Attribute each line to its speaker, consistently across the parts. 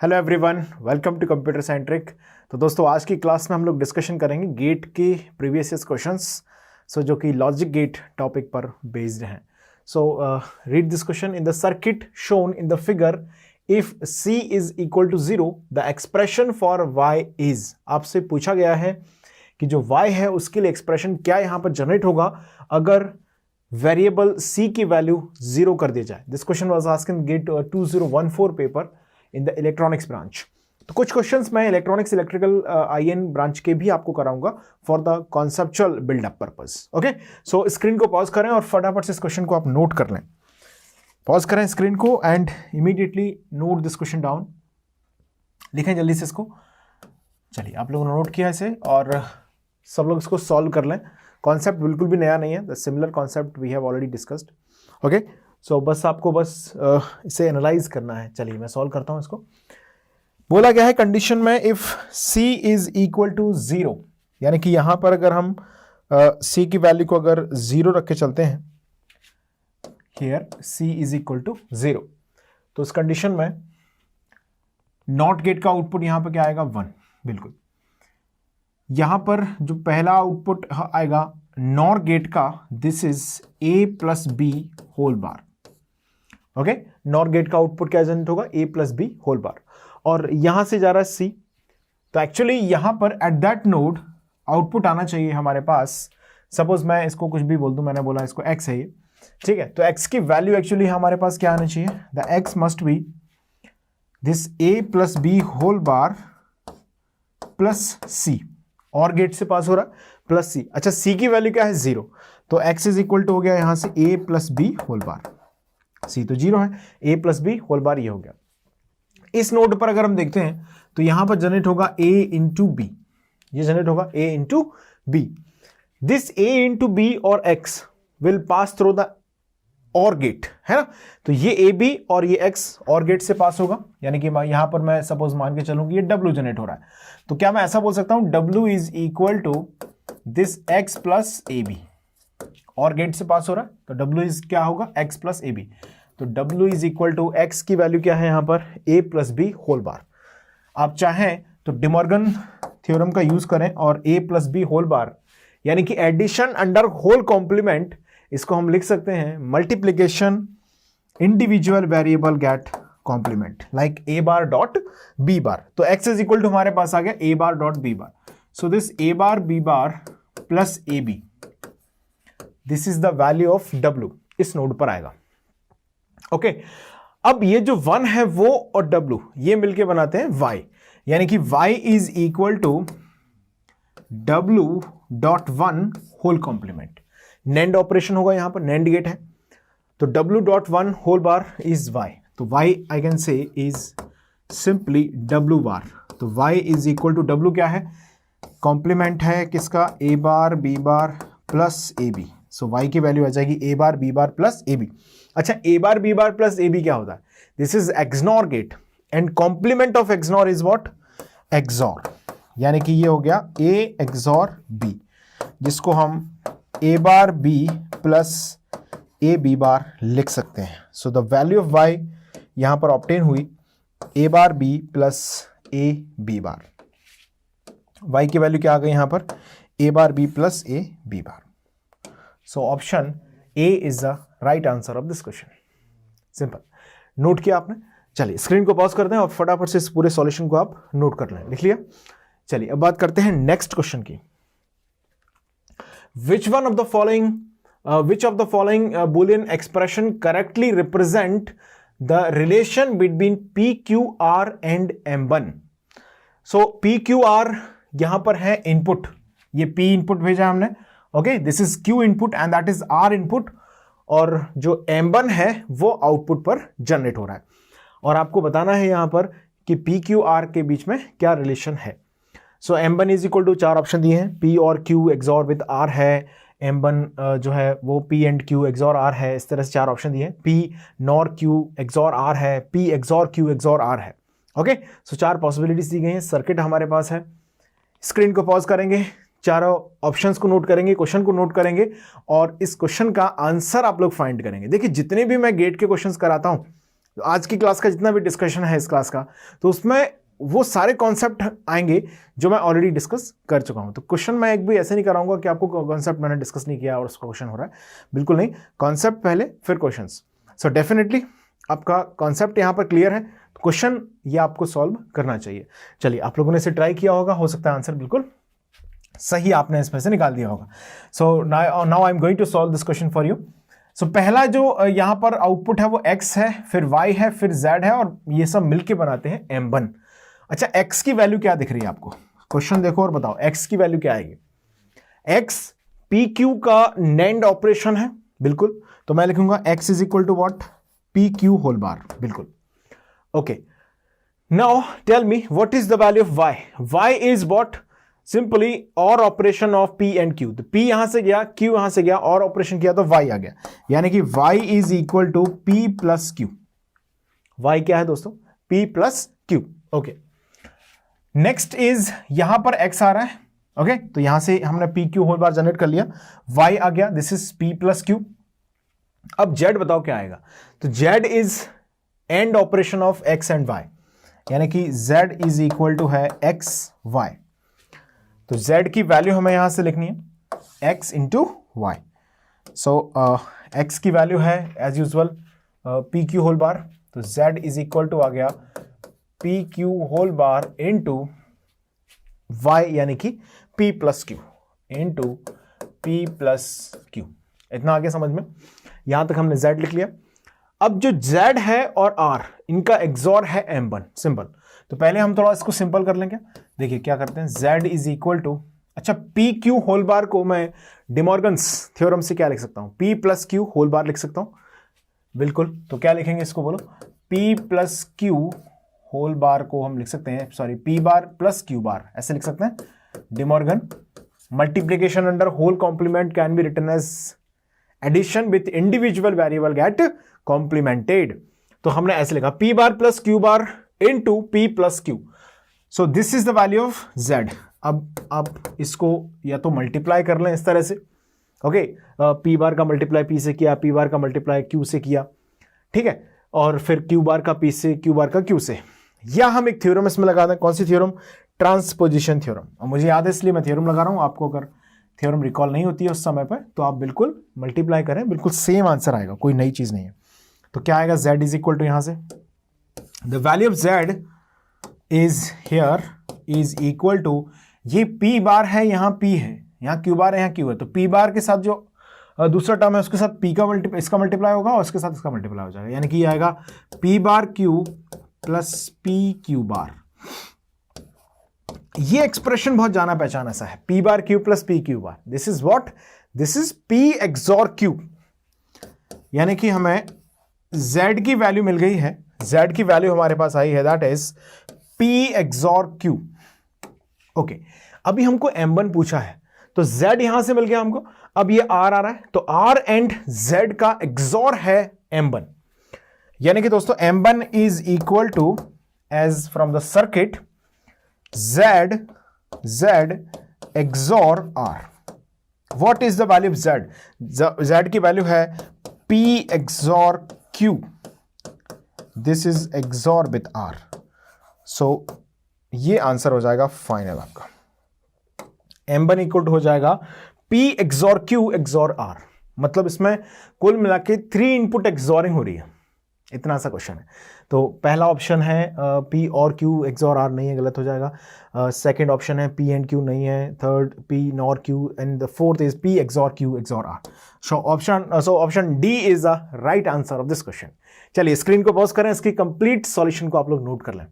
Speaker 1: Hello everyone, welcome to computer centric. तो दोस्तों, आज की क्लास में हम लोग डिस्कशन करेंगे गेट के प्रीवियस ईयर क्वेश्चंस, जो कि लॉजिक गेट टॉपिक पर बेस्ड हैं। Read this question. In the circuit shown in the figure, if C is equal to 0, the expression for Y is. आपसे पूछा गया है कि जो Y है उसके लिए एक्सप्रेशन क्या यहाँ पर जनरेट होगा अगर वेरिएबल C की वैल्यू 0 कर दी जाए। This question was asked in GATE 2014 paper in the electronics branch. तो कुछ क्वेश्चंस मैं इलेक्ट्रॉनिक्स इलेक्ट्रिकल IN ब्रांच के भी आपको कराऊंगा for the conceptual buildup purpose. Okay, so screen को पॉज करें और फटाफट से इस क्वेश्चन को आप नोट कर लें। पॉज करें स्क्रीन को and immediately note this question down. लिखें जल्दी से इसको। चलिए, आप लोगों ने नोट किया इसे और सब लोग इसको सॉल्व कर लें। कॉन्सेप्ट बिल्कुल भी नया नहीं है, the similar concept we have already discussed. Okay, so बस आपको इसे एनालाइज करना है। चलिए मैं सॉल्व करता हूं इसको। बोला गया है कंडीशन में if C is equal to 0, यानी कि यहां पर अगर हम C की वैल्यू को अगर 0 रख के चलते हैं, here C is equal to 0, तो इस कंडीशन में नॉट गेट का आउटपुट यहां पर क्या आएगा? 1। बिल्कुल, यहां पर जो पहला आउटपुट आएगा नॉर गेट का, this is A plus B whole bar. Okay, NOR gate का आउटपुट क्या जनरेट होगा? A plus B whole bar. और यहां से जा रहा है C, तो एक्चुअली यहां पर एट दैट नोड आउटपुट आना चाहिए हमारे पास। सपोज मैं इसको कुछ भी बोल दूं, मैंने बोला इसको X है ये, ठीक है, तो X की वैल्यू एक्चुअली हमारे पास क्या आना चाहिए? The X must be this A plus B whole bar plus C। OR gate से पास हो रहा प्लस C। अच्छा, C की वैल्यू क्या है? 0, तो X इज इक्वल टू हो गया यहां से A plus B whole bar. C तो 0 है, A plus B whole bar ये हो गया। इस नोड पर अगर हम देखते हैं तो यहां पर जनरेट होगा A इंटू बी, ये जनरेट होगा A into B. This A into B और X will pass through the OR gate, है ना। तो ये ए बी और ये X और गेट से पास होगा, यानी कि यहां पर मैं सपोज मान के चलूं कि ये W जनरेट हो रहा है, तो क्या मैं ऐसा बोल सकता हूं W is equal to this X plus A B, OR gate से पास हो रहा है, तो W इज क्या होगा? X plus A B. तो W is equal to X की वैल्यू क्या है यहां पर? A plus B whole bar. आप चाहें तो डिमॉर्गन थ्योरम का यूज करें और A plus B whole bar, यानी कि एडिशन अंडर होल कॉम्प्लीमेंट, इसको हम लिख सकते हैं multiplication individual variable gate complement, like A bar dot B bar. तो X इज इक्वल टू हमारे पास आ गया A bar dot B bar. So this A bar B bar plus A B, this is the value of W, इस node पर आएगा। Okay, अब ये जो 1 है वो और W ये मिलके बनाते हैं Y, यानी कि Y is equal to W dot 1 whole complement. NAND operation होगा यहां पर, नेंड गेट है, तो W dot 1 whole bar is Y, तो Y I can say is simply W bar. तो Y is equal to W क्या है? Complement है किसका? A bar B bar plus A B. So Y की वैल्यू आ जाएगी A bar B bar plus A B. अच्छा, A bar B bar plus A B क्या होता है? This is XNOR gate and complement of XNOR is what? XOR, यानी कि ये हो गया A XOR B, जिसको हम A bar B plus A B bar लिख सकते हैं। So the value of Y यहां पर ऑब्टेन हुई A bar B plus A B bar. Y की वैल्यू क्या आ गई यहां पर? A bar B plus A B bar. So option A is the right answer of this question. Simple, note किया आपने? चलिए स्क्रीन को पॉज करते हैं और फटाफट से इस पूरे सॉल्यूशन को आप नोट कर लें। लिख लिया? चलिए अब बात करते हैं नेक्स्ट क्वेश्चन की। Which of the following Boolean expression correctly represent the relation between PQR and M1? So PQR यहां पर है इनपुट, ये P इनपुट भेजा हमने, okay, this is Q input and that is R input, और जो M1 है वो आउटपुट पर जनरेट हो रहा है, और आपको बताना है यहां पर कि PQR के बीच में क्या रिलेशन है। So M1 is equal to 4 option दिए हैं, P और Q एक्सॉर विद R है, M1 जो है वो P and Q XOR R है, इस तरह से 4 ऑप्शन दिए हैं। P nor Q XOR R है, P XOR Q XOR R है। ओके, सो 4 पॉसिबिलिटीज दी गई हैं। सर्किट हमारे पास है। स्क्रीन को पॉज करेंगे, चारों ऑप्शंस को नोट करेंगे, क्वेश्चन को नोट करेंगे और इस क्वेश्चन का आंसर आप लोग फाइंड करेंगे। देखिए, जितने भी मैं गेट के क्वेश्चंस कराता हूं आज की क्लास का जितना भी डिस्कशन है इस क्लास का, तो उसमें वो सारे कॉन्सेप्ट आएंगे जो मैं ऑलरेडी डिस्कस कर चुका हूं। तो क्वेश्चन मैं एक भी ऐसे नहीं कराऊंगा कि आपको कॉन्सेप्ट मैंने डिस्कस नहीं किया और उसका क्वेश्चन हो रहा है, बिल्कुल नहीं। कॉन्सेप्ट पहले फिर क्वेश्चंस। सो डेफिनेटली आपका कॉन्सेप्ट यहाँ पर क्लियर है, क्वेश्चन ये आपको सॉल्व करना चाहिए। चलिए, आप लोगों ने इसे ट्राई किया होगा, हो सकता है आंसर बिल्कुल सही आपने इसमें से निकाल दिया होगा। So now I am going to solve this question for you. So पहला जो यहाँ पर आउटपुट है वो x है, फिर y है, फिर z है, और ये सब मिलके बनाते हैं m1। अच्छा, x की वैल्यू क्या दिख रही है आपको? क्वेश्चन देखो और बताओ x की वैल्यू क्या आएगी। x pq का NAND ऑपरेशन है, बिल्कुल, तो मैं लिखूंगा x is equal to what, pq whole bar, बिल्कुल। Okay, now tell me what is the value of y। y is what, simply OR operation of P and Q। तो P यहां से गया, Q यहां से गया, और ऑपरेशन किया तो Y आ गया, यानी कि Y is equal to P plus Q। Y क्या है दोस्तों? P plus Q। Okay, next is यहां पर X आ रहा है। ओके, तो यहां से हमने PQ होल बार जनरेट कर लिया, Y आ गया, this is P plus Q। अब Z बताओ क्या आएगा? तो Z is AND operation of X AND Y, यानी कि Z इज इक्वल टू है X Y। तो z की वैल्यू हमें यहां से लिखनी है x into Y. So x की वैल्यू है as usual P Q whole bar, तो z इज इक्वल टू आ गया P Q whole bar into Y, यानी कि p plus Q into P plus Q. इतना आगे समझ में? यहां तक हमने z लिख लिया। अब जो z है और r, इनका एक्सॉर है m1, सिंपल। तो पहले हम थोड़ा इसको सिंपल कर लेंगे। देखिए क्या करते हैं, z इज इक्वल टू, अच्छा पी क्यू होल बार को मैं डिमॉर्गन्स थ्योरम से क्या लिख सकता हूं, p plus Q whole bar लिख सकता हूं, बिल्कुल। तो क्या लिखेंगे इसको, बोलो। p plus Q whole bar को हम लिख सकते हैं, sorry p bar plus Q bar, ऐसे लिख सकते हैं। De Morgan multiplication under whole complement can be written as addition with individual variable get complemented. तो हमने ऐसे लिखा p bar plus Q bar into p plus q। so this is the value of z। अब आप इसको या तो multiply कर लें इस तरह से, ओके, p बार का मल्टीप्लाई p से किया, p बार का मल्टीप्लाई q से किया, ठीक है, और फिर q बार का p से, q बार का q से, या हम एक थ्योरम इसमें लगा दें। कौन सी थ्योरम? Transposition theorem. और मुझे याद है इसलिए मैं थ्योरम लगा रहा हूं। आपको अगर थ्योरम रिकॉल नहीं होती है उस समय पर, तो आप बिल्कुल मल्टीप्लाई करें, बिल्कुल सेम आंसर आएगा, कोई नई चीज नहीं है। तो क्या आएगा, z इज इक्वल टू, यहां से the value of z is here is equal to, ये p बार है, यहाँ p है, यहाँ q बार है, यहाँ q है, तो p बार के साथ जो दूसरा टर्म है उसके साथ p का इसका मल्टीप्लाई होगा और उसके साथ इसका मल्टीप्लाई हो जाएगा, यानी कि ये आएगा p बार q प्लस p q बार। ये एक्सप्रेशन बहुत जाना पहचाना सा है, p bar q plus p q bar. This is what, this is p XOR q, यानी कि हमें z की वैल्यू मिल गई है, z की वैल्यू हमारे पास आई है, that is p XOR q। Okay, अभी हमको m1 पूछा है, तो z यहां से मिल गया हमको। अब ये r आ रहा है, तो r एंड z का एक्सॉर है m1, यानी कि दोस्तों m1 is equal to, as from the circuit, z XOR r। What is the value of z की वैल्यू है p XOR q, this is XOR with r। सो ये आंसर हो जाएगा फाइनल आपका, m1 इक्वल टू हो जाएगा p XOR q XOR r। मतलब इसमें कुल मिला के 3 इनपुट एक्सॉरिंग हो रही है, इतना सा क्वेश्चन है। तो पहला ऑप्शन है p और q एक्सॉर r, नहीं है, गलत हो जाएगा। सेकंड ऑप्शन है p एंड q, नहीं है। Third p nor q, and the fourth is p XOR q XOR r। So option D is the right answer of this question. चलिए screen को पॉज करें, इसकी कंप्लीट सॉल्यूशन को आप लोग नोट कर लें।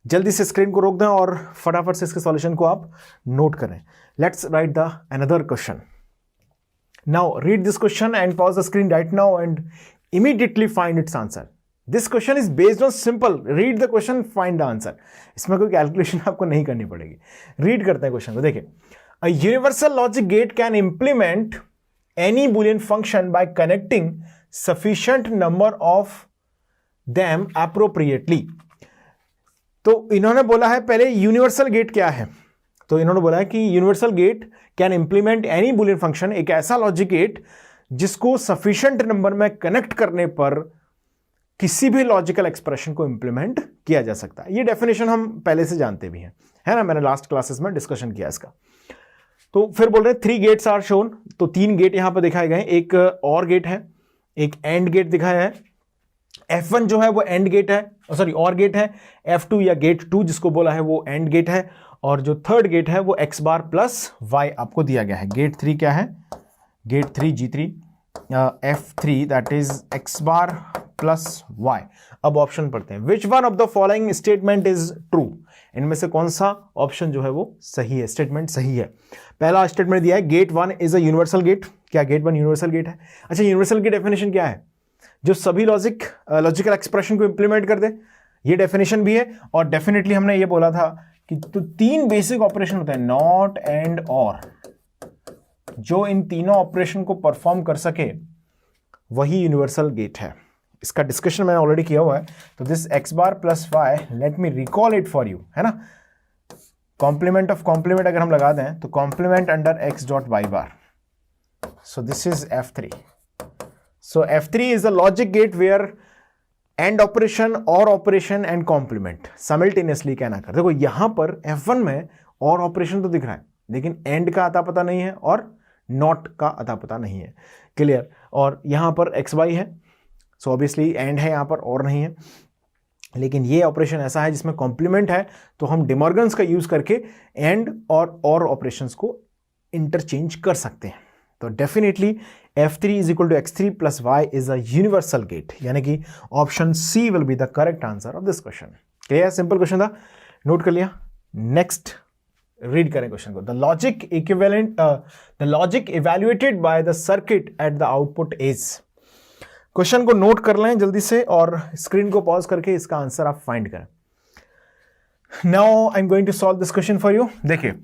Speaker 1: जल्दी से स्क्रीन को रोक दें और फटाफट से इसके सॉल्यूशन को आप नोट करें। Let's write the another question. Now read this question and pause the screen right now and immediately find its answer. This question is based on simple read the question, find the answer. इसमें कोई calculation आपको नहीं करनी पड़ेगी। Read करते हैं question को, देखिए। A universal logic gate can implement any boolean function by connecting sufficient number of them appropriately. तो इन्होंने बोला है पहले यूनिवर्सल गेट क्या है, तो इन्होंने बोला है कि universal get can implement any Boolean function, एक ऐसा लॉजिक गेट जिसको सफिशिएंट नंबर में कनेक्ट करने पर किसी भी लॉजिकल एक्सप्रेशन को इंप्लीमेंट किया जा सकता है। ये डेफिनेशन हम पहले से जानते भी हैं, है ना, मैंने लास्ट क्लासेस में डिस्कशन किया इसका। तो फिर बोल रहे हैं 3 गेट्स आर शोन, तो 3 गेट यहां पर दिखाए गए, एक और गेट है, एक एंड गेट दिखाया है। F1 जो है वो एंड गेट है, सॉरी और गेट है। F2 या गेट 2 जिसको बोला है वो एंड गेट है, और जो थर्ड गेट है वो x बार प्लस y आपको दिया गया है। गेट 3 क्या है, gate 3 G3 F3 that is x bar plus y। अब ऑप्शन पढ़ते हैं, which one of the following statement is true, इनमें से कौन सा ऑप्शन जो है वो सही है, स्टेटमेंट सही है। पहला स्टेटमेंट दिया है gate 1 is a universal gate. क्या गेट 1 यूनिवर्सल गेट है? अच्छा, यूनिवर्सल की डेफिनेशन क्या है? जो सभी लॉजिकल एक्सप्रेशन को इंप्लीमेंट कर दे, ये डेफिनेशन भी है। और डेफिनेटली हमने ये बोला था कि तो 3 बेसिक ऑपरेशन होते हैं, नॉट एंड और, जो इन तीनों ऑपरेशन को परफॉर्म कर सके वही यूनिवर्सल गेट है। इसका डिस्कशन मैंने ऑलरेडी किया हुआ है। तो this x bar plus y, let me recall it for you, है ना। कॉम्प्लीमेंट ऑफ कॉम्प्लीमेंट अगर हम लगा दें तो कॉम्प्लीमेंट अंडर x डॉट y bar, so this is F3। So F3 is a logic gate where AND operation, OR operation and complement simultaneously क्या ना कर। देखो यहां पर F1 में OR ऑपरेशन तो दिख रहा है, लेकिन AND का अता पता नहीं है और NOT का अता पता नहीं है, क्लियर। और यहां पर XY है, सो ऑब्वियसली AND है, यहां पर OR नहीं है। लेकिन ये ऑपरेशन ऐसा है जिसमें कॉम्प्लीमेंट है, तो हम डिमॉर्गन्स का यूज करके AND और OR ऑपरेशंस को इंटरचेंज कर सकते हैं। तो definitely F3 is equal to X3 plus Y is a universal gate, यानी कि option C will be the correct answer of this question। Clear, simple question था, नोट कर लिया। नेक्स्ट रीड करें क्वेश्चन को। The logic evaluated by the circuit at the output is. Question को note कर लें जल्दी से और स्क्रीन को पॉज करके इसका आंसर आप फाइंड करें। Now I am going to solve this question for you. देखिए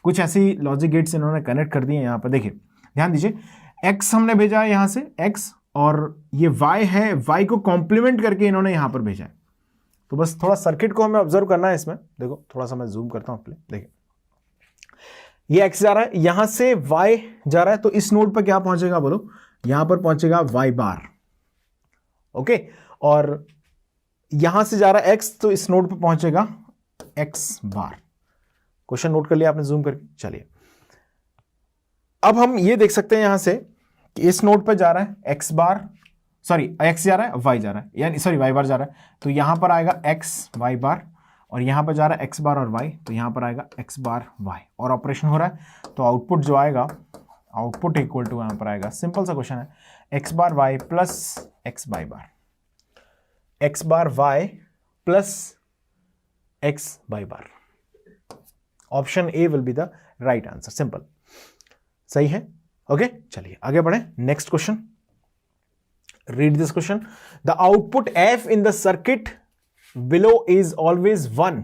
Speaker 1: कुछ ऐसी लॉजिक गेट्स इन्होंने कनेक्ट कर दिए यहां पर, देखिए ध्यान दीजिए, x हमने भेजा है यहां से x, और ये y है, y को कॉम्प्लीमेंट करके इन्होंने यहां पर भेजा है। तो बस थोड़ा सर्किट को हमें ऑब्जर्व करना है इसमें। देखो थोड़ा सा मैं जूम करता हूं अपने, देखिए ये x जा रहा है, यहां से y जा रहा है, तो इस नोड पर क्या पहुंचेगा बोलो, यहां पर पहुंचेगा y बार, ओके। और यहां से जा रहा है x, तो इस नोड पर पहुंचेगा x बार। क्वेश्चन नोट कर लिया आपने जूम करके। चलिए अब हम ये देख सकते हैं यहां से कि इस नोड पर जा रहा है x बार, सॉरी x जा रहा है, y जा रहा है, यानी सॉरी y बार जा रहा है, तो यहां पर आएगा x y बार, और यहां पर जा रहा है x बार और y, तो यहां पर आएगा x बार y, और ऑपरेशन हो रहा है। तो आउटपुट जो आएगा, आउटपुट इक्वल टू यहां पर आएगा, सिंपल सा क्वेश्चन है, x bar y plus x y bar, x bar y plus x y bar. Option A will be the right answer, simple, सही है, ओके। चलिए आगे बढ़े, next question, read this question. The output f in the circuit below is always 1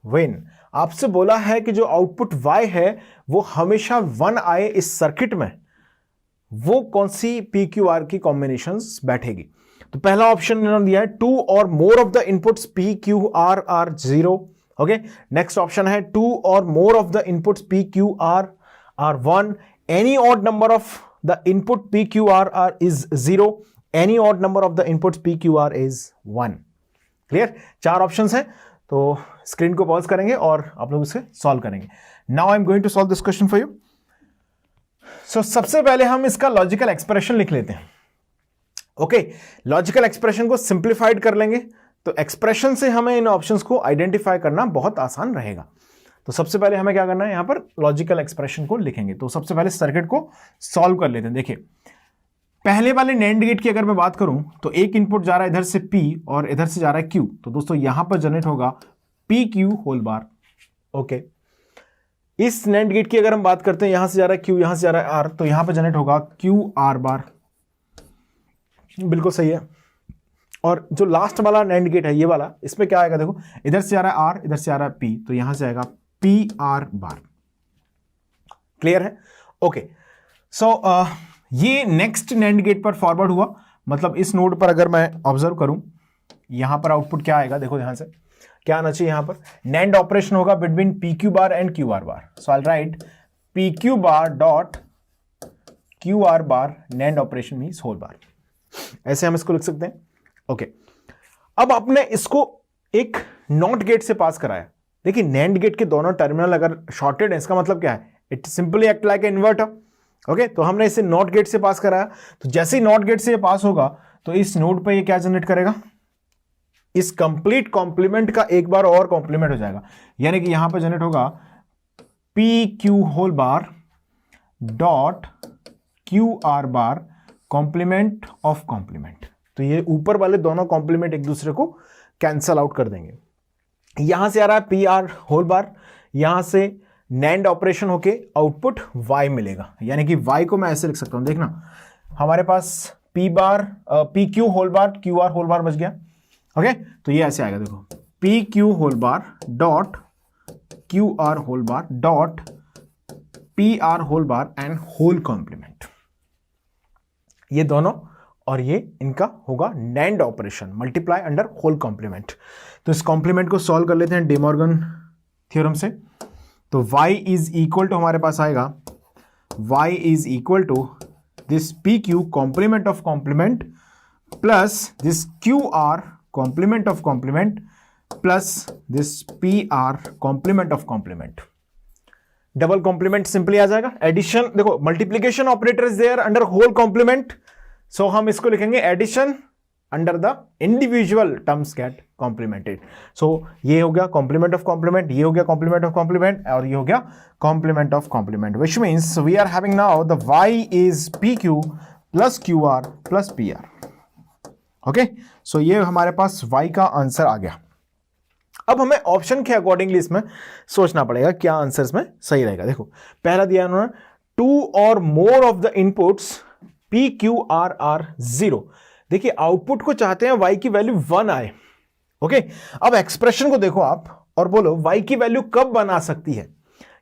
Speaker 1: when. आपसे बोला है कि जो आउटपुट y है वो हमेशा 1 आए इस सर्किट में, वो कौन सी PQR की कॉम्बिनेशंस बैठेगी। तो पहला ऑप्शन इन्होंने दिया है 2 or more of the inputs PQR are 0, ओके। नेक्स्ट ऑप्शन है 2 or more of the inputs PQR are 1, any odd number of the input PQR is 0, any odd number of the inputs PQR is 1। Clear, 4 options हैं, तो screen को pause करेंगे और आप लोग उसे सॉल्व करेंगे। Now I am going to solve this question for you. So सबसे पहले हम इसका लॉजिकल एक्सप्रेशन लिख लेते हैं, ओके। लॉजिकल एक्सप्रेशन को सिंप्लीफाइड कर लेंगे, तो एक्सप्रेशन से हमें इन ऑप्शंस को आइडेंटिफाई करना बहुत आसान रहेगा। तो सबसे पहले हमें क्या करना है, यहां पर लॉजिकल एक्सप्रेशन को लिखेंगे। तो सबसे पहले सर्किट को सॉल्व कर लेते हैं। देखिए पहले वाले नैंड गेट की अगर मैं बात करूं तो एक इनपुट जा रहा है इधर से P और इधर से जा रहा है Q, तो दोस्तों यहां पर जनरेट होगा PQ होल बार, ओके। इस नैंड गेट की अगर हम बात करते हैं, यहां से जा रहा है Q, यहां से जा रहा है R, तो यहां पर जनरेट होगा QR बार, बिल्कुल सही है। और जो लास्ट वाला नैंड गेट है ये वाला, इसमें क्या आएगा, देखो इधर से आ रहा है R, इधर से आ रहा है P, तो यहां से आएगा PR बार। क्लियर है, ओके। सो ये नेक्स्ट नैंड गेट पर फॉरवर्ड हुआ, मतलब इस नोड पर अगर मैं ऑब्जर्व करूं, यहां पर आउटपुट क्या आएगा, देखो ध्यान से क्या आना चाहिए, यहां पर नैंड ऑपरेशन होगा between PQ bar and QR bar. So I write PQ bar dot QR bar, NAND operation means whole bar, ऐसे हम इसको लिख सकते हैं। ओके, अब आपने इसको एक नॉट गेट से पास कराया। देखिए नैंड गेट के दोनों टर्मिनल अगर शॉर्टेड है, इसका मतलब क्या है, it simply act like a inverter. Okay, तो हमने इसे नॉट गेट से पास कराया, तो जैसे ही नॉट गेट से ये पास होगा तो इस नोड पे ये क्या जनरेट करेगा, इस कंप्लीट कॉम्प्लीमेंट का एक बार और कॉम्प्लीमेंट हो जाएगा, यानी कि यहां पर जनरेट होगा P Q whole bar dot Q R bar complement of complement. तो ये ऊपर वाले दोनों कॉम्प्लीमेंट एक दूसरे को कैंसल आउट कर देंगे। यहां से आ रहा है पी आर होल बार, यहां से नैंड ऑपरेशन होके आउटपुट y मिलेगा, यानी कि y को मैं ऐसे लिख सकता हूं, देखना हमारे पास P Q whole bar Q R whole bar बच गया। ओके, तो ये ऐसे आएगा, देखो P Q whole bar dot Q R whole bar dot P R whole bar and whole complement, ये दोनों, और ये इनका होगा NAND operation multiply under whole complement. तो इस कॉम्प्लीमेंट को सॉल्व कर लेते हैं डे मॉर्गन थ्योरम से। तो y इज इक्वल टू हमारे पास आएगा, y is equal to this P Q complement of complement plus this Q R complement of complement plus this P R complement of complement. Double complement simply आ जाएगा। Addition, देखो multiplication operator is there under whole complement, so हम इसको लिखेंगे addition under the individual terms get complemented. सो ये हो गया कॉम्प्लीमेंट ऑफ कॉम्प्लीमेंट, ये हो गया कॉम्प्लीमेंट ऑफ कॉम्प्लीमेंट, और ये हो गया complement of complement, which means we are having now the y is P Q plus Q R plus P R. Okay, so ये हमारे पास y का आंसर आ गया। अब हमें ऑप्शन के अकॉर्डिंगली इसमें सोचना पड़ेगा क्या आंसर इसमें सही रहेगा। देखो पहला दिया उन्होंने टू और more of the inputs P Q R are 0। देखिए आउटपुट को चाहते हैं y की वैल्यू 1 आए। ओके, अब एक्सप्रेशन को देखो आप और बोलो y की वैल्यू कब बन आ सकती है।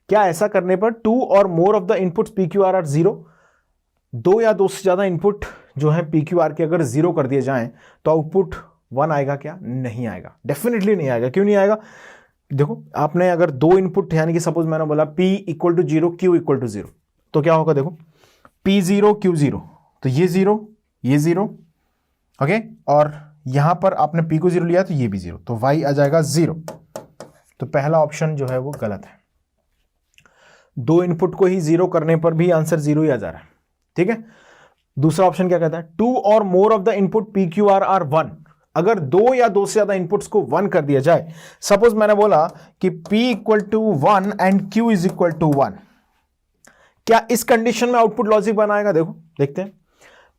Speaker 1: क्या ऐसा करने पर टू और more of the inputs P Q R are 0, दो या दो से ज्यादा इनपुट जो है पी क्यू आर के अगर 0 कर दिए जाएं तो आउटपुट 1 आएगा क्या? नहीं आएगा, डेफिनेटली नहीं आएगा। क्यों नहीं आएगा? देखो आपने अगर दो इनपुट यानी कि सपोज मैंने बोला p equal to 0 q equal to 0, तो क्या होगा देखो p0 q0, तो ये 0 ये 0। ओके, और यहां पर आपने p को 0 लिया तो ये भी 0, तो y आ जाएगा 0। तो पहला ऑप्शन जो है वो गलत है। दो इनपुट को ही 0 करने पर भी आंसर 0 ही आ जा रहा है। ठीक है, दूसरा ऑप्शन क्या कहता है, टू और more of the input P Q R are 1। अगर दो या दो से ज्यादा इनपुट्स को 1 कर दिया जाए, सपोज मैंने बोला कि p equal to 1 and q is equal to 1, क्या इस कंडीशन में आउटपुट लॉजिक बनाएगा? देखो देखते हैं,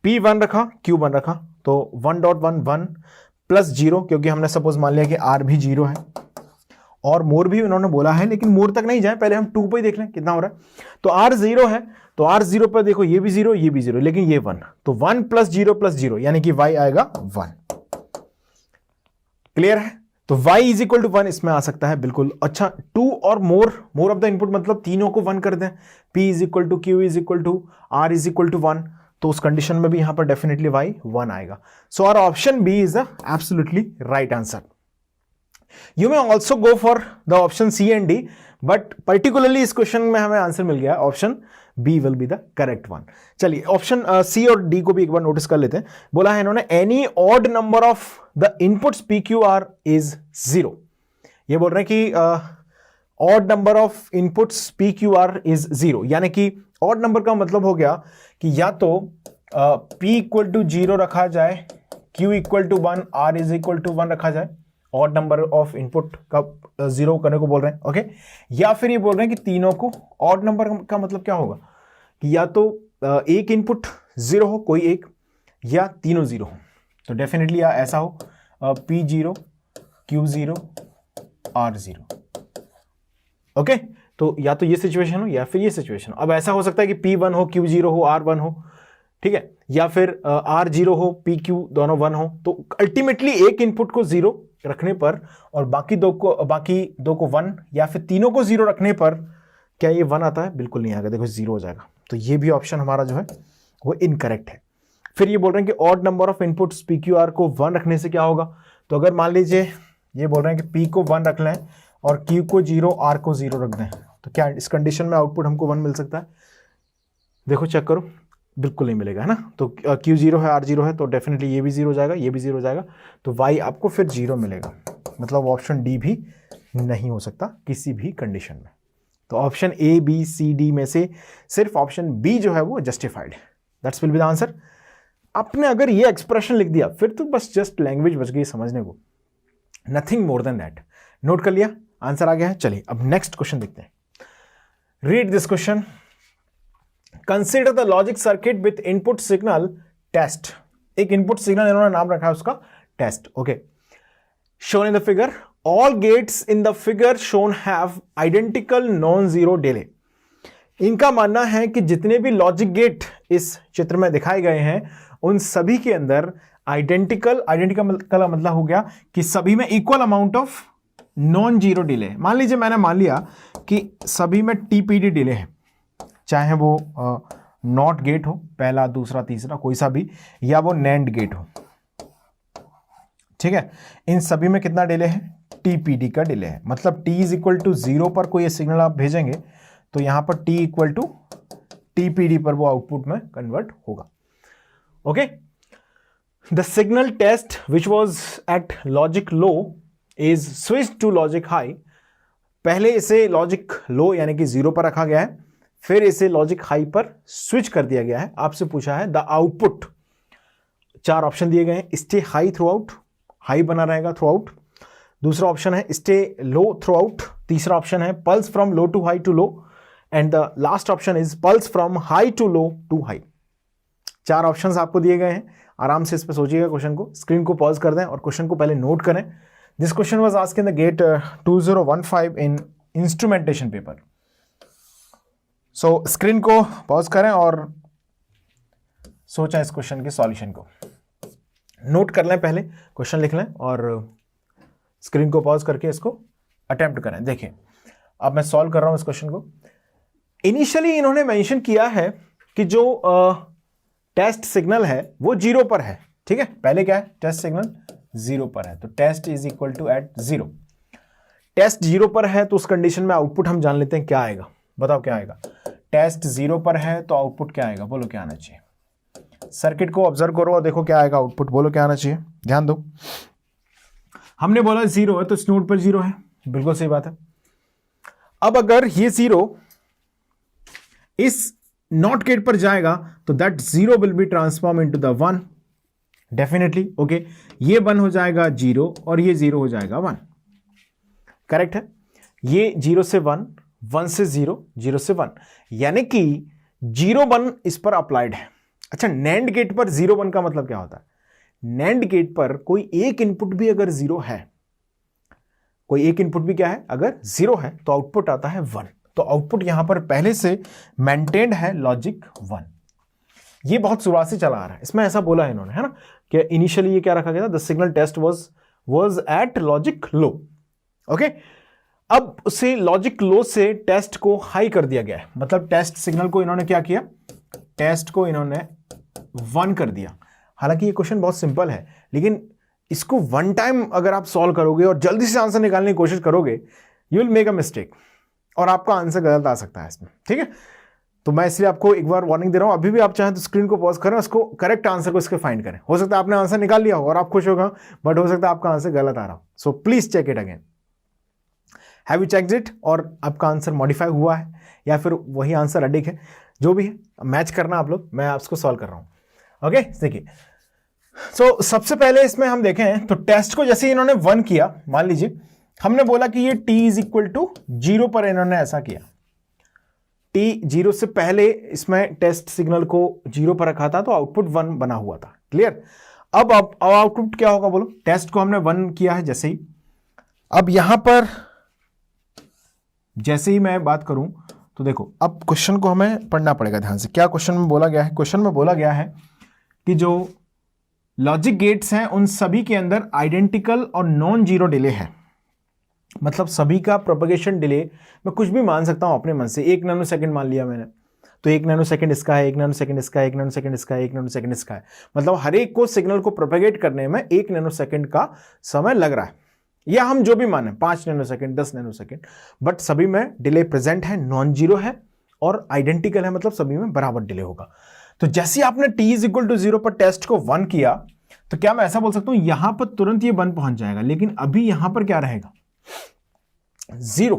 Speaker 1: p 1 रखा q 1 रखा, तो 1.1 1 प्लस 0, क्योंकि हमने सपोज मान लिया कि r भी 0 है, और मोर भी उन्होंने बोला है, लेकिन मोर तक नहीं जाए, पहले हम 2 पे ही देख लें कितना हो रहा है। तो r 0 है, तो r 0 पर देखो ये भी 0 ये भी 0, लेकिन ये 1, तो 1 प्लस 0 यानी कि y आएगा 1। क्लियर है? तो y इज इक्वल टू 1 इसमें आ सकता है बिल्कुल। अच्छा, टू और मोर ऑफ द इनपुट मतलब तीनों को 1 कर दें, p is equal to q is equal to r is equal to 1, तो उस कंडीशन में भी यहां पर डेफिनेटली y 1 आएगा। So our option B is the absolutely right answer. You may also go for the option C and D, but particularly इस question में हमें आंसर मिल गया, option B will be the correct one. चलिए option C और D को भी एक बार नोटिस कर लेते हैं। बोला है इन्होंने any odd number of the inputs P Q are is 0। ये बोल रहे हैं कि odd number of inputs P Q are is 0, यानी कि ऑड नंबर का मतलब हो गया कि या तो p इक्वल टू 0 रखा जाए, q equal to 1, r is equal to 1 रखा जाए, ऑड नंबर ऑफ इनपुट का 0 करने को बोल रहे हैं। ओके, या फिर ये बोल रहे हैं कि तीनों को, ऑड नंबर का मतलब क्या होगा कि या तो एक इनपुट 0 हो कोई एक, या तीनों 0 हो। तो डेफिनेटली ऐसा हो p0 q0 r0। ओके, तो या तो ये सिचुएशन हो या फिर ये सिचुएशन हो। अब ऐसा हो सकता है कि p1 हो q0 हो r1 हो, ठीक है, या फिर r0 हो pq दोनों 1 हो। तो अल्टीमेटली एक इनपुट को 0 रखने पर और बाकी दो को 1, या फिर तीनों को 0 रखने पर क्या ये 1 आता है? बिल्कुल नहीं आएगा, देखो 0 हो जाएगा। तो ये भी ऑप्शन हमारा जो है वो इनकरेक्ट है। फिर ये बोल रहे हैं कि odd number of inputs P Q are को 1 रखने से क्या होगा? तो अगर मान लीजिए ये बोल रहे हैं कि p को 1 रख लें और q को 0 r को 0 रख दें, तो क्या इस कंडीशन में आउटपुट हमको 1 मिल सकता है? देखो चेक करो, बिल्कुल नहीं मिलेगा, है ना। तो Q 0 है, R 0 है, तो डेफिनेटली ये भी 0 हो जाएगा, ये भी 0 हो जाएगा, तो Y आपको फिर 0 मिलेगा। मतलब ऑप्शन डी भी नहीं हो सकता किसी भी कंडीशन में। तो option A, B, C, D में से सिर्फ ऑप्शन B जो है वो जस्टिफाइड है। That's will be the answer. आपने अगर ये एक्सप्रेशन लिख दिया फिर तो बस जस्ट लैंग्वेज बच गई समझने को, nothing more than that. Note कर लिया, आंसर आ गया है। चलिए अब नेक्स्ट क्वेश्चन देखते हैं। Read this question. Consider the logic circuit with input signal test. एक इनपुट सिग्नल इन्होंने नाम रखा है उसका test. Okay, shown in the figure, all gates in the figure shown have identical non zero delay. इनका मानना है कि जितने भी लॉजिक गेट इस चित्र में दिखाए गए हैं उन सभी के अंदर आइडेंटिकल का मतलब हो गया कि सभी में equal amount of non zero delay. मान लीजिए मैंने मान लिया कि सभी में टीपीडी डिले है, चाहे वो नॉट गेट हो, पहला दूसरा तीसरा कोई सा भी, या वो नैंड गेट हो, ठीक है। इन सभी में कितना डिले है? टीपीडी का डिले है। मतलब t इज इक्वल टू 0 पर कोई सिग्नल आप भेजेंगे तो यहां पर t इक्वल टू टीपीडी पर वो आउटपुट में कन्वर्ट होगा। Okay, the signal test which was at logic low is switch to logic high. पहले इसे लॉजिक लो यानी कि 0 पर रखा गया है, फिर इसे लॉजिक हाई पर स्विच कर दिया गया है। आपसे पूछा है द आउटपुट, 4 ऑप्शन दिए गए हैं। Stay high throughout, high बना रहेगा थ्रू आउट। दूसरा ऑप्शन है स्टे लो थ्रू आउट। तीसरा ऑप्शन है pulse from low to high to low, and the last option is pulse from high to low to high. 4 options आपको दिए गए हैं। आराम से इस पर सोचिएगा क्वेश्चन को, स्क्रीन को पॉज कर दें और क्वेश्चन को पहले नोट करें। This question was asked in the GATE 2015 in instrumentation paper. So screen को पॉज करें और सोचें इस क्वेश्चन के सॉल्यूशन को। नोट कर लें, पहले क्वेश्चन लिख लें और स्क्रीन को पॉज करके इसको अटेम्प्ट करें। देखिए अब मैं सॉल्व कर रहा हूं इस क्वेश्चन को। इनिशियली इन्होंने मेंशन किया है कि जो टेस्ट सिग्नल है वो 0 पर है, ठीक है। पहले क्या है? टेस्ट सिग्नल 0 पर है, तो test is equal to at 0। Test 0 पर है तो उस कंडीशन में आउटपुट हम जान लेते हैं क्या आएगा। बताओ क्या आएगा? टेस्ट 0 पर है तो आउटपुट क्या आएगा? बोलो क्या आना चाहिए? सर्किट को ऑब्जर्व करो और देखो क्या आएगा आउटपुट। बोलो क्या आना चाहिए? ध्यान दो। हमने बोला 0 है तो इस नोड पर 0 है, बिल्कुल सही बात है। अब अगर ये 0 इस नॉट गेट पर जाएगा तो that 0 will be transform into the 1 definitely. Okay, ये 1 हो जाएगा 0 और ये 0 हो जाएगा 1। करेक्ट है। ये 0 से 1, 1 से 0, 0 से 1, यानी कि 0 1 इस पर अप्लाइड है। अच्छा, नैंड गेट पर 0 1 का मतलब क्या होता है? नैंड गेट पर कोई एक इनपुट भी अगर 0 है, कोई एक इनपुट भी क्या है? अगर 0 है तो आउटपुट आता है 1। तो आउटपुट यहां पर पहले से मेंटेन्ड है लॉजिक 1। ये बहुत शुरुआत से चला आ रहा है, इसमें ऐसा बोला है इन्होंने, है ना, कि इनिशियली ये क्या रखा गया था? The signal test was at logic low. Okay, अब उसे लॉजिक लो से टेस्ट को हाई कर दिया गया है। मतलब टेस्ट सिग्नल को इन्होंने क्या किया? टेस्ट को इन्होंने 1 कर दिया। हालांकि ये क्वेश्चन बहुत सिंपल है, लेकिन इसको 1 टाइम अगर आप सॉल्व करोगे और जल्दी से आंसर निकालने की कोशिश करोगे, you will make a mistake और आपका आंसर गलत आ सकता है इसमें, ठीक है। तो मैं इसलिए आपको एक बार वार्निंग दे रहा हूं। अभी भी आप चाहें तो स्क्रीन को पॉज करें, उसको करेक्ट आंसर को इसके फाइंड करें। हो सकता है आपने आंसर निकाल लिया हो और आप खुश होगा, बट हो सकता है आपका आंसर गलत आ रहा हो। So please check it again. Have you checked it? और आपका आंसर मॉडिफाई हुआ है या फिर वही आंसर अडिक है? जो भी है मैच करना आप लोग, मैं आपको सॉल्व कर रहा हूं। ओके, देखिए सो सबसे पहले इसमें हम देखें तो टेस्ट को जैसे इन्होंने 1 किया, मान लीजिए हमने बोला कि ये t इज इक्वल टू 0 पर इन्होंने ऐसा किया। t 0 से पहले इसमें टेस्ट सिग्नल को 0 पर रखा था तो आउटपुट 1 बना हुआ था। क्लियर? अब आउटपुट क्या होगा? बोलो। टेस्ट को हमने 1 किया है जैसे ही। अब यहां पर जैसे ही मैं बात करूं तो देखो, अब क्वेश्चन को हमें पढ़ना पड़ेगा ध्यान से। क्या क्वेश्चन में बोला गया है? क्वेश्चन में बोला गया है कि जो लॉजिक गेट्स हैं उन सभी के अंदर आइडेंटिकल और नॉन जीरो डिले है। मतलब सभी का प्रोपगेशन डिले मैं कुछ भी मान सकता हूं अपने मन से। 1 नैनो सेकंड मान लिया मैंने, तो 1 नैनो सेकंड इसका है, 1 नैनो सेकंड इसका है, 1 नैनो सेकंड इसका है, 1 नैनो सेकंड इसका है। मतलब हर एक को सिग्नल को प्रोपगेट करने में 1 नैनो सेकंड का समय लग रहा है, या हम जो भी माने 5 nano second, 10 nano second, but सभी में डिले प्रेजेंट है, नॉन जीरो है और आइडेंटिकल है, मतलब सभी में बराबर डिले होगा। तो जैसे आपने t इज इक्वल टू 0 पर टेस्ट को 1 किया, तो क्या मैं ऐसा बोल सकता हूं यहां पर तुरंत ये 1 पहुंच जाएगा, लेकिन अभी यहां पर क्या रहेगा 0,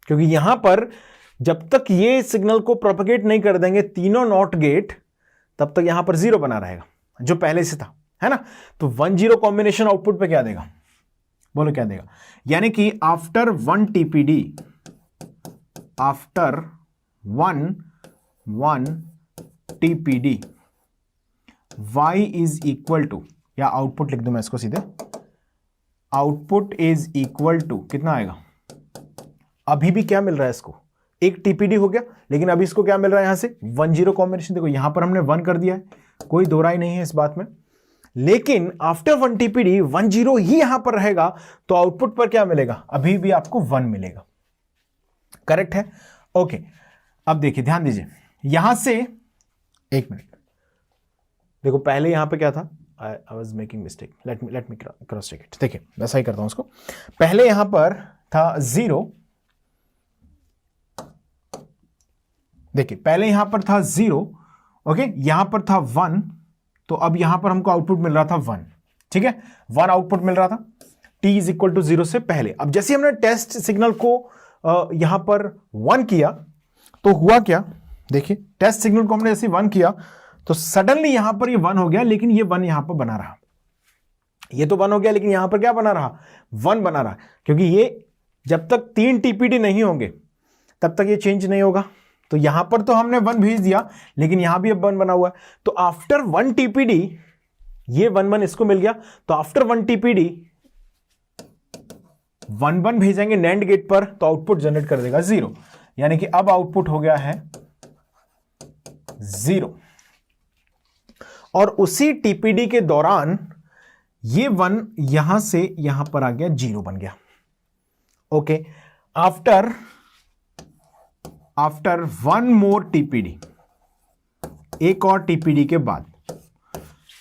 Speaker 1: क्योंकि यहां पर जब तक ये सिग्नल को प्रोपेगेट नहीं कर देंगे तीनों नॉट गेट, तब तक यहां पर 0 बना रहेगा जो पहले से था, है ना। तो 1 0 कॉम्बिनेशन आउटपुट पे क्या देगा, बोलो क्या देगा, यानी कि after 1 TPD, after 1 TPD y is equal to, या आउटपुट लिख दूं मैं इसको सीधे, आउटपुट इज इक्वल टू कितना आएगा, अभी भी क्या मिल रहा है इसको, एक TPD हो गया, लेकिन अभी इसको क्या मिल रहा है यहां से 1 0 कॉम्बिनेशन। देखो यहां पर हमने 1 कर दिया है, कोई दो राय नहीं है इस बात में, लेकिन आफ्टर 1 TPD 1 0 ही यहां पर रहेगा, तो आउटपुट पर क्या मिलेगा, अभी भी आपको 1 मिलेगा। करेक्ट है, ओके। अब देखिए ध्यान दीजिए, यहां से एक मिनट, देखो पहले यहां पे क्या था, I was making mistake, let me cross check it. देखिए वैसा ही करता हूं उसको, पहले यहां पर था 0, देखिए पहले यहां पर था 0, ओके, यहां पर था 1, तो अब यहां पर हमको आउटपुट मिल रहा था 1, ठीक है, 1 आउटपुट मिल रहा था t इज इक्वल टू 0 से पहले। अब जैसे हमने टेस्ट सिग्नल को यहां पर 1 किया, तो हुआ क्या, देखिए टेस्ट सिग्नल को हमने जैसे 1 किया, तो सडनली यहां पर ये 1 हो गया, लेकिन ये 1 यहां पर बना रहा, ये तो 1 हो गया, लेकिन यहां पर क्या बना रहा, 1 बना रहा, क्योंकि ये जब तक 3 TPD नहीं होंगे तब तक ये चेंज नहीं होगा। तो यहां पर तो हमने 1 भेज दिया, लेकिन यहां भी अब 1 बना हुआ है, तो आफ्टर 1 TPD ये 1 1 इसको मिल गया, तो आफ्टर 1 TPD 1 1 भेजेंगे नैंड गेट पर, तो आउटपुट जनरेट कर देगा 0, यानी कि अब आउटपुट हो गया है 0, और उसी TPD के दौरान ये 1 यहां से यहां पर आ गया 0 बन गया। ओके, आफ्टर 1 मोर TPD, एक और TPD के बाद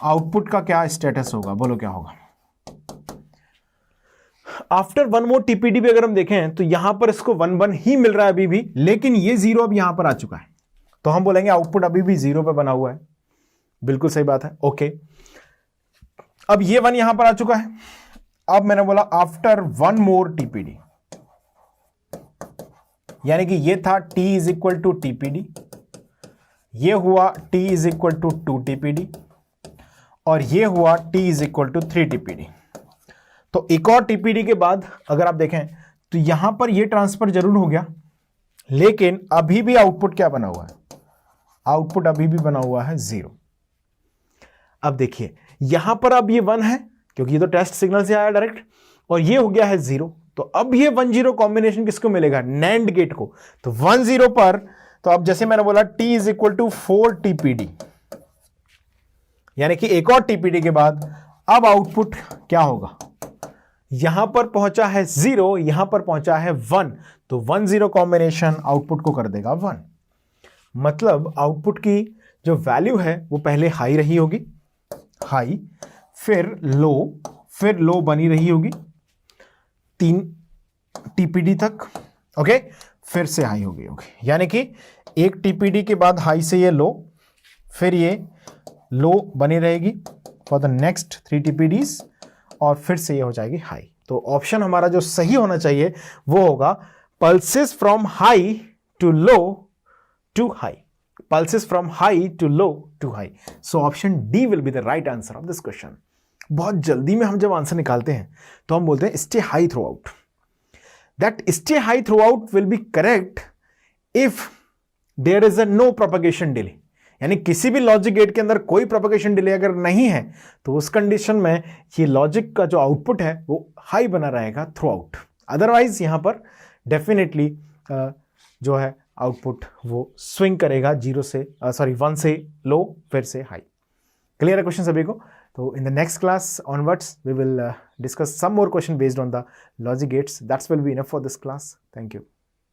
Speaker 1: आउटपुट का क्या स्टेटस होगा, बोलो क्या होगा। आफ्टर 1 मोर TPD भी अगर हम देखें तो यहां पर इसको 1 1 ही मिल रहा है अभी भी, लेकिन ये 0 अब यहां पर आ चुका है, तो हम बोलेंगे आउटपुट अभी भी 0 पे बना हुआ है। बिल्कुल सही बात है, ओके। अब ये 1 यहां पर आ चुका है, अब मैंने बोला आफ्टर 1 मोर TPD, यानी कि ये था t is equal to TPD, ये हुआ t is equal to 2 TPD, और ये हुआ t is equal to 3 TPD। तो एक और TPD के बाद अगर आप देखें तो यहां पर ये ट्रांसफर जरूर हो गया, लेकिन अभी भी आउटपुट क्या बना हुआ है, आउटपुट अभी भी बना हुआ है 0। अब देखिए यहां पर अब ये 1 है, क्योंकि ये तो टेस्ट सिग्नल से आया डायरेक्ट, और ये हो गया है 0, तो अब ये 1 0 कॉम्बिनेशन किसको मिलेगा, नैंड गेट को। तो 1 0 पर, तो अब जैसे मैंने बोला t is equal to 4 TPD, यानी कि एक और TPD के बाद अब आउटपुट क्या होगा, यहां पर पहुंचा है 0, यहां पर पहुंचा है 1, तो 1 0 कॉम्बिनेशन आउटपुट को कर देगा 1। मतलब आउटपुट की जो वैल्यू है वो पहले हाई रही होगी, हाई, फिर लो बनी रही होगी 3 TPD तक, ओके, फिर से हाई हो गई होगी, यानी कि एक TPD के बाद हाई से ये लो, फिर ये लो बनी रहेगी फॉर द नेक्स्ट 3 TPDs, और फिर से ये हो जाएगी हाई। तो ऑप्शन हमारा जो सही होना चाहिए वो होगा pulses from high to low to high, pulses from high to low to high. So option D will be the right answer of this question. बहुत जल्दी में हम जब आंसर निकालते हैं तो हम बोलते हैं stay high throughout. That stay high throughout will be correct if there is a no propagation delay, यानी किसी भी लॉजिक गेट के अंदर कोई प्रोपगेशन डिले अगर नहीं है तो उस कंडीशन में ये लॉजिक का जो आउटपुट है वो हाई बना रहेगा थ्रू आउट। अदरवाइज यहां पर डेफिनेटली जो है आउटपुट वो स्विंग करेगा 1 से लो फिर से हाई। क्लियर है क्वेश्चन सभी को? तो in the next class onwards we will discuss some more question based on the logic gates. That will be enough for this class. Thank you.